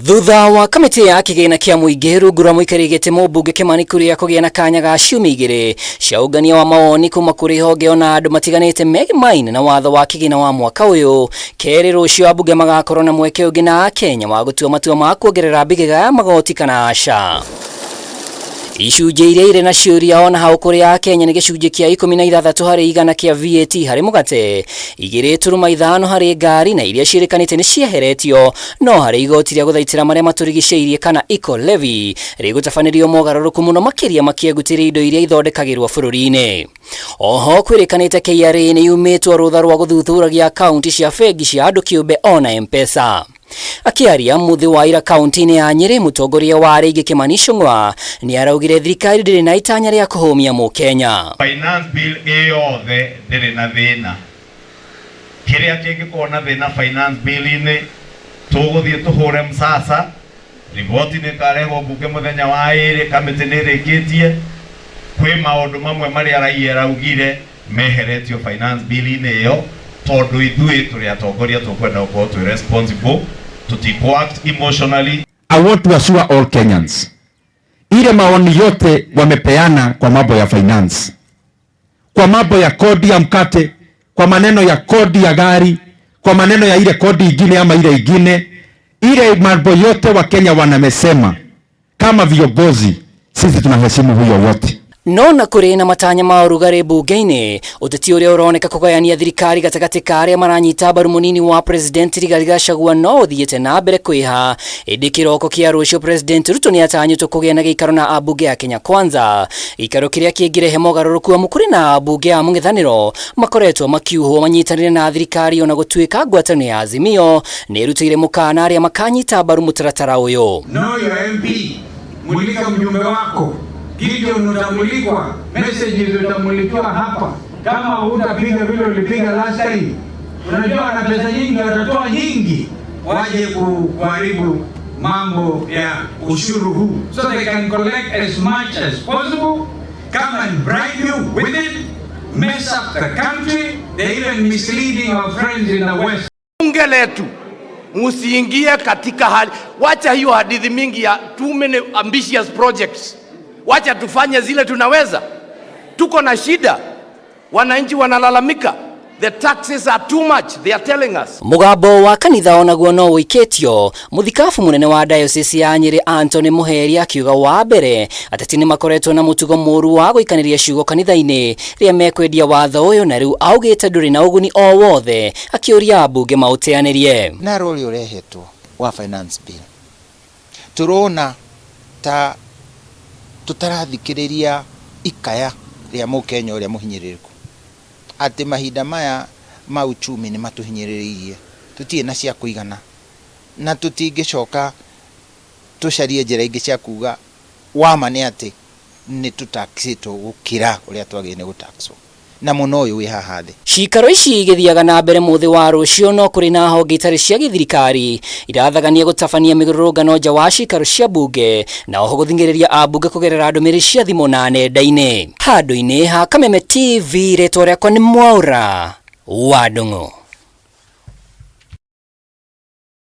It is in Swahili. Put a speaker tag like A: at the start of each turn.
A: Thutha wa kamiti ya kigina kia muingi rungu rwa muikarigite MBUNGE Kimani Kuri kugia na kanya ga ciumia igiri cia ungania wa mawoni kuma kuri honge ona andu matiganite megimaine na watho wa kigina wa mwaka uyu. Keri rucio AMBUNGE magakorwo na mweke ungi na AKENYA wa gutua matua ma kuongerera mbigiga ya magoti kana aca. Icunjĩ iria irĩ na ciũria ona hau kũrĩ AKENYA nĩ gĩcunjĩ kĩa 16 harĩ 100 kĩa VAT harĩ mũgate, 2.5 harĩ ngari na iria ciĩrĩkanĩte nĩ cieheretio, no harĩ igoti rĩa gũthaitĩra marĩa matũrigicĩirie kana eco levy rĩgũtabanĩrio mogarũrũku mũno makĩria makĩengutĩria indo iria ithondekagĩrwo bũrũri-inĩ. Oho kwĩrĩkanĩte KRA nĩ yumĩtwo rũtha rwa gũthuthuragia akaunti cia bengi cia andũ kĩũmbe ona M-Pesa. Akiaria muthi wa ira kaunti-inĩ ya Nyeri, mũtongoria wa RIA Kimani Ichung'wa nĩ araugire thirikari ndĩrĩ na itanya rĩa kũhũmia Mũkenya.
B: Finance bill yothe ndĩrĩ na thĩna. Kĩrĩa kĩngĩkorwo na thĩna finance bill-inĩ tũgũthiĩ tũhũre msasa. Riboti nĩ karehwo mbunge mũthenya wa ĩrĩ, kamĩtĩ nĩ ĩrĩkĩtie. Kwĩ maũndũ mamwe marĩa raia raugire meheretio finance bill-inĩ ĩyo tondũ ithuĩ tũrĩ atongoria tũkwenda gũkorwo twĩ responsible, act emotionally.
C: I want to assure all Kenyans, ile maoni yote wamepeana kwa mambo ya finance, kwa mambo ya kodi ya mkate, kwa maneno ya kodi ya gari, kwa maneno ya ile kodi ingine ama ile ingine, ile mambo yote wa Kenya wanamesema kama viongozi sisi tunaheshimu huyo wote.
A: No na kuri na matanya ma URUGARI bunge-inĩ, ũteti ũrĩa ũroneka kũgayania thirikari gatagatĩ ka arĩa maranyita mbaru mũnini wa president Rigathi Gachagua no ũthiĩte na mbere kwĩha. Ĩndĩ kĩroko kĩa rũciũ president Ruto nĩ atanyĩtwo kũgĩa na gĩikaro na AMBUNGE ya Kenya Kwanza, gĩikaro kĩrĩa kĩngĩrehe mogarũrũku amwe kũrĩ na AMBUNGE ya mũng'ethanĩro makoretwo makiuhwo manyitanĩre na thirikari ona gũtuĩka ngwatanĩro ya Azimio nĩ ĩrutĩire mũkana arĩa makanyita mbaru mũtaratara ũyũ.
D: No your MP, mulika mjumbe wako. Gideon utamulikwa, messages utamulikiwa hapa. Kama hutapiga vile ulipiga last time, unajua wana pesa nyingi, watatoa nyingi waje kuharibu mambo ya ushuru huu, so they can collect as much as possible, come and bribe you with it, mess up the country. They even misleading our friends in the West.
E: Bunge letu musiingie katika hali, wacha hiyo hadithi mingi ya too many ambitious projects. Wacha tufanye zile tunaweza. Tuko na shida, wananchi wanalalamika, the taxes are too much, they are telling us.
A: Mugambo wa kanitha onaguo no wĩkĩtio. Mũthikabu mũnene wa diocese ya Nyeri Anthony Muheri akiuga wa mbere ateti nĩ makoretwo na mũtugo mũru wa gũikanĩria ciugo kanitha-inĩ rĩrĩa mekwendia watho ũyũ, na rĩu augĩte ndũrĩ na ũguni o wothe, akĩũria AMBUNGE maũteanĩrie.
F: Na roli ũrehetwo wa finance bill turona ta tutarathikiriria ikaya ria Mũkenya ũrĩa mũhinyĩrĩrĩku, atĩ mahinda maya ma uchumi nĩ matuhinyĩrĩirie, tutirĩ na cia kũigana na tutingĩcoka tucarie njĩra ingĩ cia kuga wama nĩ atĩ nĩ tutaxĩtwo gũkĩra ũrĩa twagĩrĩire gũtaxwo na mũno ũyũ wĩ haha thĩ. CIIKARO ici igĩthiaga na mbere mũthĩ wa rũciũ, no kũrĩ na honge itarĩ cia gĩthirikari irathagania gũtabania mĩrũrũngano nja wa CIIKARO cia mbunge na oho gũthingĩrĩria AMBUNGE kũgerera ndũmĩrĩri cia thimũ na nenda-inĩ. Handũ-inĩ ha Kameme TV, rĩtwa rĩakwa nĩ Mwaura wa NDUNG'U.